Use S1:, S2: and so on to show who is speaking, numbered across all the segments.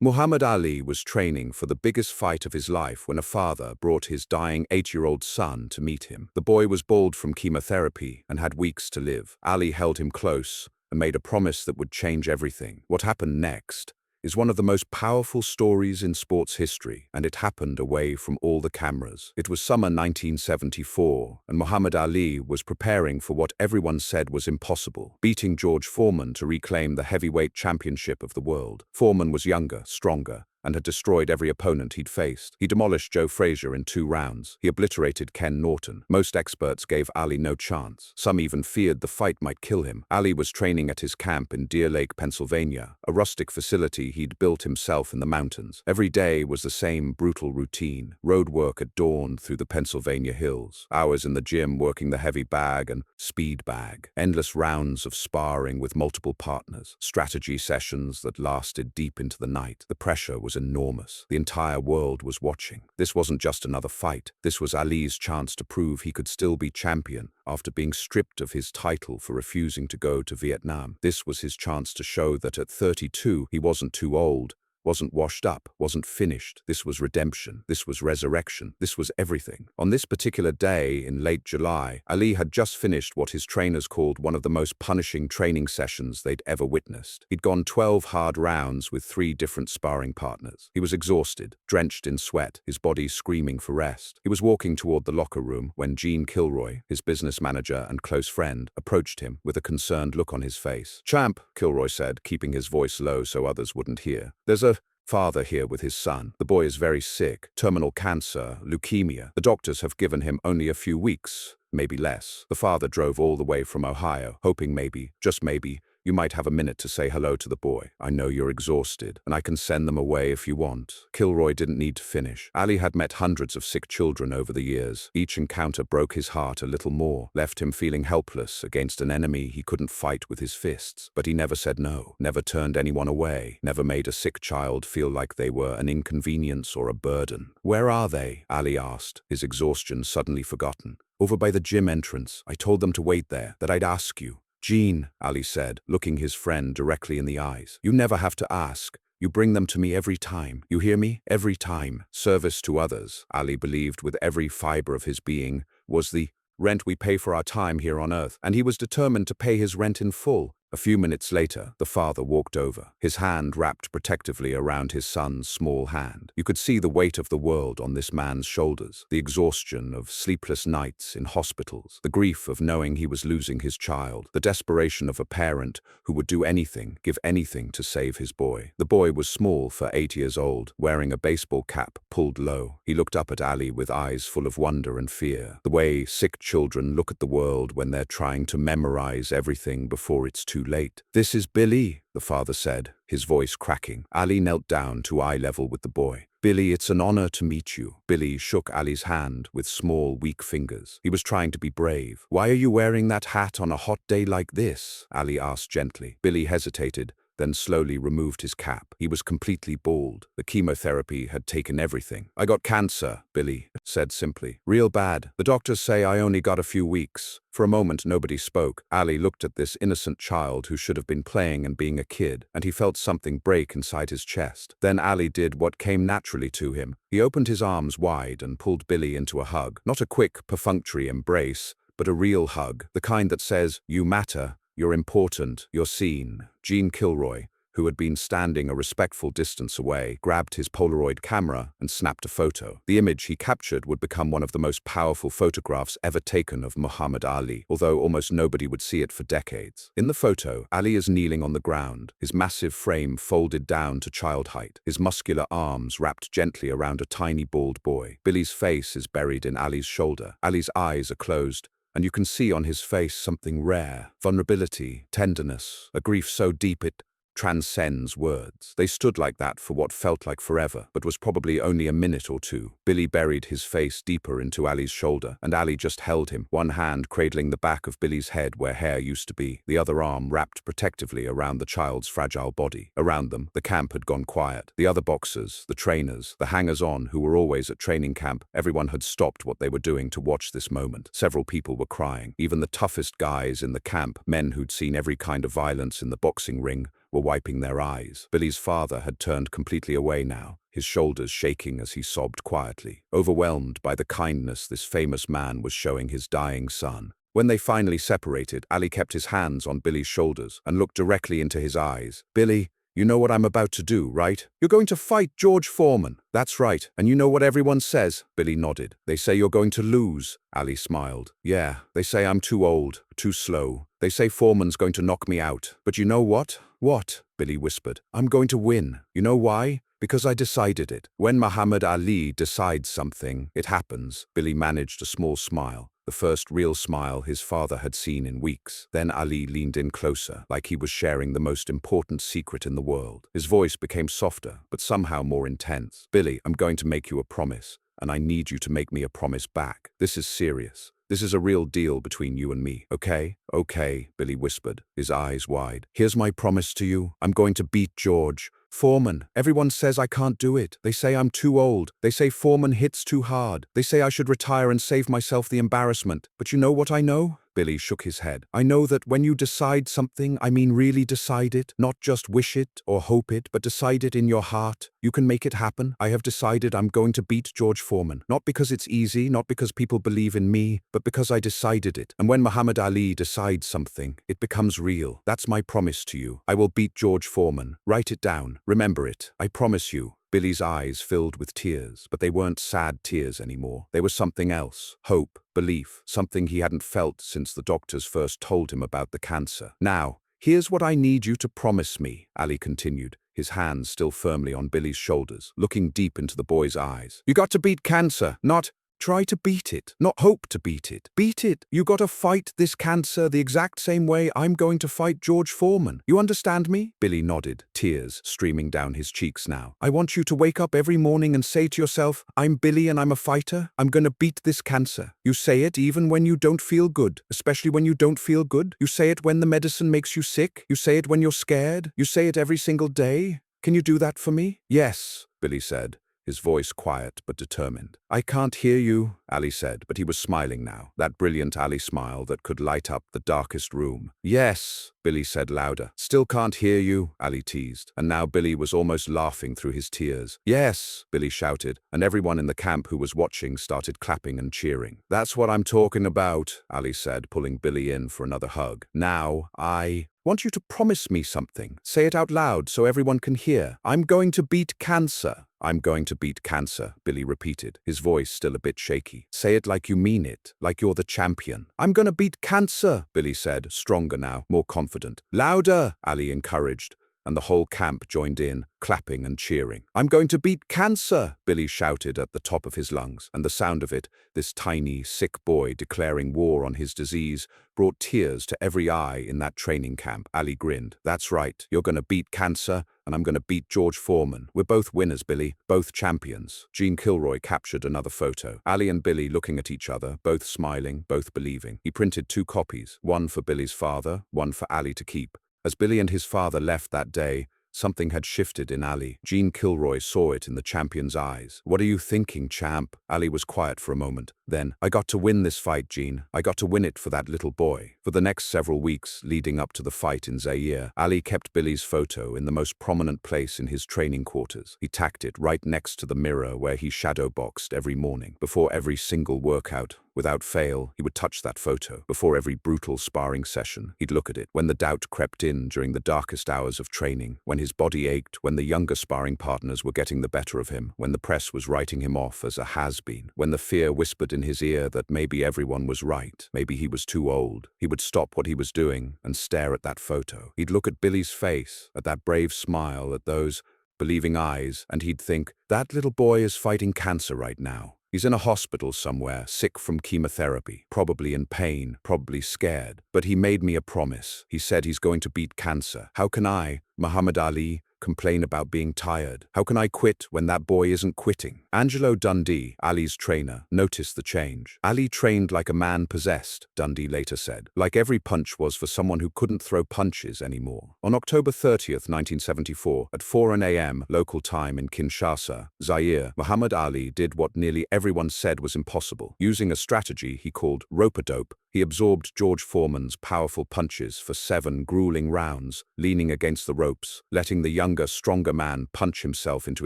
S1: Muhammad Ali was training for the biggest fight of his life when a father brought his dying 8-year-old son to meet him. The boy was bald from chemotherapy and had weeks to live. Ali held him close and made a promise that would change everything. What happened next is one of the most powerful stories in sports history, and it happened away from all the cameras. It was summer 1974, and Muhammad Ali was preparing for what everyone said was impossible, beating George Foreman to reclaim the heavyweight championship of the world. Foreman was younger, stronger, and had destroyed every opponent he'd faced. He demolished Joe Frazier in 2 rounds. He obliterated Ken Norton. Most experts gave Ali no chance. Some even feared the fight might kill him. Ali was training at his camp in Deer Lake, Pennsylvania, a rustic facility he'd built himself in the mountains. Every day was the same brutal routine. Road work at dawn through the Pennsylvania hills. Hours in the gym working the heavy bag and speed bag. Endless rounds of sparring with multiple partners. Strategy sessions that lasted deep into the night. The pressure was enormous. The entire world was watching. This wasn't just another fight. This was Ali's chance to prove he could still be champion after being stripped of his title for refusing to go to Vietnam. This was his chance to show that at 32, he wasn't too old, wasn't washed up, wasn't finished. This was redemption. This was resurrection. This was everything. On this particular day in late July, Ali had just finished what his trainers called one of the most punishing training sessions they'd ever witnessed. He'd gone 12 hard rounds with 3 different sparring partners. He was exhausted, drenched in sweat, his body screaming for rest. He was walking toward the locker room when Gene Kilroy, his business manager and close friend, approached him with a concerned look on his face. "Champ," Kilroy said, keeping his voice low so others wouldn't hear. "There's a father here with his son. The boy is very sick, terminal cancer, leukemia. The doctors have given him only a few weeks, maybe less." The father drove all the way from Ohio, hoping maybe, just maybe, you might have a minute to say hello to the boy. "I know you're exhausted, and I can send them away if you want." Kilroy didn't need to finish. Ali had met hundreds of sick children over the years. Each encounter broke his heart a little more, left him feeling helpless against an enemy he couldn't fight with his fists. But he never said no, never turned anyone away, never made a sick child feel like they were an inconvenience or a burden. "Where are they?" Ali asked, his exhaustion suddenly forgotten. "Over by the gym entrance. I told them to wait there, that I'd ask you." "Gene," Ali said, looking his friend directly in the eyes, "you never have to ask. You bring them to me every time. You hear me? Every time." Service to others, Ali believed with every fiber of his being, was the rent we pay for our time here on Earth, and he was determined to pay his rent in full. A few minutes later, the father walked over, his hand wrapped protectively around his son's small hand. You could see the weight of the world on this man's shoulders, the exhaustion of sleepless nights in hospitals, the grief of knowing he was losing his child, the desperation of a parent who would do anything, give anything to save his boy. The boy was small for 8 years old, wearing a baseball cap pulled low. He looked up at Ali with eyes full of wonder and fear, the way sick children look at the world when they're trying to memorize everything before it's too late. "This is Billy," the father said, his voice cracking. Ali knelt down to eye level with the boy. "Billy, it's an honor to meet you." Billy shook Ali's hand with small, weak fingers. He was trying to be brave. "Why are you wearing that hat on a hot day like this?" Ali asked gently. Billy hesitated, then slowly removed his cap. He was completely bald. The chemotherapy had taken everything. "I got cancer," Billy said simply. "Real bad. The doctors say I only got a few weeks." For a moment, nobody spoke. Ali looked at this innocent child who should have been playing and being a kid, and he felt something break inside his chest. Then Ali did what came naturally to him. He opened his arms wide and pulled Billy into a hug. Not a quick, perfunctory embrace, but a real hug, the kind that says, "You matter. You're important. You're seen." Gene Kilroy, who had been standing a respectful distance away, grabbed his Polaroid camera and snapped a photo. The image he captured would become one of the most powerful photographs ever taken of Muhammad Ali, although almost nobody would see it for decades. In the photo, Ali is kneeling on the ground, his massive frame folded down to child height, his muscular arms wrapped gently around a tiny bald boy. Billy's face is buried in Ali's shoulder. Ali's eyes are closed, and you can see on his face something rare: vulnerability, tenderness, a grief so deep it transcends words. They stood like that for what felt like forever, but was probably only a minute or two. Billy buried his face deeper into Ali's shoulder, and Ali just held him, one hand cradling the back of Billy's head where hair used to be, the other arm wrapped protectively around the child's fragile body. Around them, the camp had gone quiet. The other boxers, the trainers, the hangers-on who were always at training camp, everyone had stopped what they were doing to watch this moment. Several people were crying. Even the toughest guys in the camp, men who'd seen every kind of violence in the boxing ring, were wiping their eyes. Billy's father had turned completely away now, his shoulders shaking as he sobbed quietly, overwhelmed by the kindness this famous man was showing his dying son. When they finally separated, Ali kept his hands on Billy's shoulders and looked directly into his eyes. "Billy, you know what I'm about to do, right? You're going to fight George Foreman." "That's right. And you know what everyone says?" Billy nodded. "They say you're going to lose." Ali smiled. "Yeah, they say I'm too old, too slow. They say Foreman's going to knock me out. But you know what?" "What?" Billy whispered. "I'm going to win. You know why? Because I decided it. When Muhammad Ali decides something, it happens." Billy managed a small smile, the first real smile his father had seen in weeks. Then Ali leaned in closer, like he was sharing the most important secret in the world. His voice became softer, but somehow more intense. "Billy, I'm going to make you a promise, and I need you to make me a promise back. This is serious. This is a real deal between you and me, okay?" "Okay," Billy whispered, his eyes wide. "Here's my promise to you. I'm going to beat George Foreman. Everyone says I can't do it. They say I'm too old. They say Foreman hits too hard. They say I should retire and save myself the embarrassment. But you know what I know?" Billy shook his head. "I know that when you decide something, I mean really decide it, not just wish it or hope it, but decide it in your heart. You can make it happen. I have decided I'm going to beat George Foreman. Not because it's easy, not because people believe in me, but because I decided it. And when Muhammad Ali decides something, it becomes real. That's my promise to you. I will beat George Foreman. Write it down. Remember it. I promise you." Billy's eyes filled with tears, but they weren't sad tears anymore. They were something else. Hope, belief, something he hadn't felt since the doctors first told him about the cancer. "Now, here's what I need you to promise me," Ali continued, his hands still firmly on Billy's shoulders, looking deep into the boy's eyes. "You got to beat cancer, not try to beat it, not hope to beat it. Beat it. You gotta fight this cancer the exact same way I'm going to fight George Foreman. You understand me?" Billy nodded, tears streaming down his cheeks now. "I want you to wake up every morning and say to yourself, I'm Billy and I'm a fighter. I'm gonna beat this cancer. You say it even when you don't feel good, especially when you don't feel good. You say it when the medicine makes you sick. You say it when you're scared. You say it every single day. Can you do that for me?" "Yes," Billy said, his voice quiet but determined. "I can't hear you," Ali said, but he was smiling now, that brilliant Ali smile that could light up the darkest room. "Yes," Billy said louder. "Still can't hear you," Ali teased, and now Billy was almost laughing through his tears. "Yes," Billy shouted, and everyone in the camp who was watching started clapping and cheering. "That's what I'm talking about," Ali said, pulling Billy in for another hug. "Now, I want you to promise me something. Say it out loud so everyone can hear. I'm going to beat cancer." "I'm going to beat cancer," Billy repeated, his voice still a bit shaky. "Say it like you mean it, like you're the champion." "I'm gonna beat cancer," Billy said, stronger now, more confident. "Louder," Ali encouraged, and the whole camp joined in, clapping and cheering. "I'm going to beat cancer," Billy shouted at the top of his lungs, and the sound of it, this tiny, sick boy declaring war on his disease, brought tears to every eye in that training camp. Ali grinned. "That's right, you're gonna beat cancer, and I'm gonna beat George Foreman. We're both winners, Billy, both champions." Gene Kilroy captured another photo. Ali and Billy looking at each other, both smiling, both believing. He printed 2 copies, one for Billy's father, one for Ali to keep. As Billy and his father left that day, something had shifted in Ali. Gene Kilroy saw it in the champion's eyes. "What are you thinking, champ?" Ali was quiet for a moment. Then, "I got to win this fight, Gene. I got to win it for that little boy." For the next several weeks leading up to the fight in Zaire, Ali kept Billy's photo in the most prominent place in his training quarters. He tacked it right next to the mirror where he shadowboxed every morning. Before every single workout, without fail, he would touch that photo. Before every brutal sparring session, he'd look at it. When the doubt crept in during the darkest hours of training, when his body ached, when the younger sparring partners were getting the better of him, when the press was writing him off as a has-been, when the fear whispered in his ear that maybe everyone was right, maybe he was too old, he would stop what he was doing and stare at that photo. He'd look at Billy's face, at that brave smile, at those believing eyes, and he'd think, that little boy is fighting cancer right now. He's in a hospital somewhere, sick from chemotherapy, probably in pain, probably scared. But he made me a promise. He said he's going to beat cancer. How can I, Muhammad Ali, complain about being tired? How can I quit when that boy isn't quitting? Angelo Dundee, Ali's trainer, noticed the change. Ali trained like a man possessed, Dundee later said. Like every punch was for someone who couldn't throw punches anymore. On October 30th, 1974, at 4 a.m. local time in Kinshasa, Zaire, Muhammad Ali did what nearly everyone said was impossible. Using a strategy he called rope-a-dope, He absorbed George Foreman's powerful punches for 7 grueling rounds, leaning against the ropes, letting the younger, stronger man punch himself into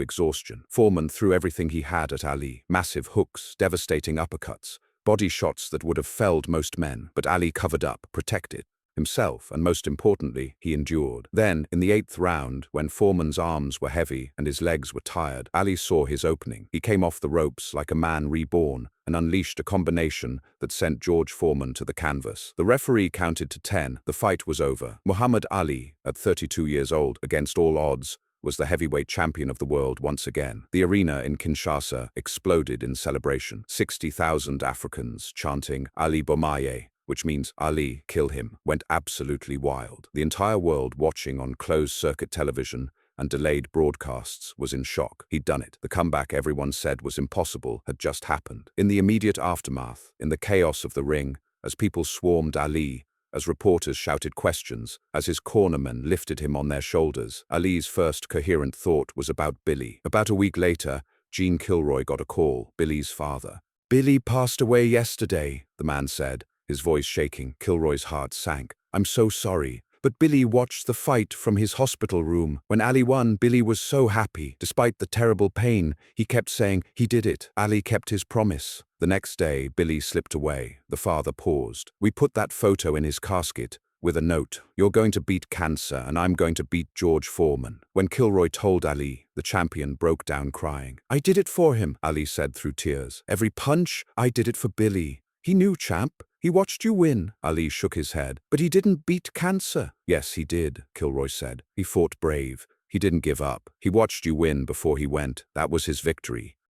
S1: exhaustion. Foreman threw everything he had at Ali: massive hooks, devastating uppercuts, body shots that would have felled most men. But Ali covered up, protected himself, and most importantly, he endured. Then, in the 8th round, when Foreman's arms were heavy and his legs were tired, Ali saw his opening. He came off the ropes like a man reborn and unleashed a combination that sent George Foreman to the canvas. The referee counted to 10. The fight was over. Muhammad Ali, at 32 years old, against all odds, was the heavyweight champion of the world once again. The arena in Kinshasa exploded in celebration. 60,000 Africans chanting Ali Bomaye, which means Ali, kill him, went absolutely wild. The entire world, watching on closed-circuit television and delayed broadcasts, was in shock. He'd done it. The comeback everyone said was impossible had just happened. In the immediate aftermath, in the chaos of the ring, as people swarmed Ali, as reporters shouted questions, as his cornermen lifted him on their shoulders, Ali's first coherent thought was about Billy. About a week later, Gene Kilroy got a call, Billy's father. "Billy passed away yesterday," the man said, his voice shaking. Kilroy's heart sank. "I'm so sorry. But Billy watched the fight from his hospital room. When Ali won, Billy was so happy. Despite the terrible pain, he kept saying he did it. Ali kept his promise." The next day, Billy slipped away. The father paused. "We put that photo in his casket with a note. You're going to beat cancer and I'm going to beat George Foreman." When Kilroy told Ali, the champion broke down crying. "I did it for him," Ali said through tears. "Every punch, I did it for Billy. He knew, champ. He watched you win." Ali shook his head. "But he didn't beat cancer." "Yes, he did," Kilroy said. "He fought brave. He didn't give up. He watched you win before he went. That was his victory.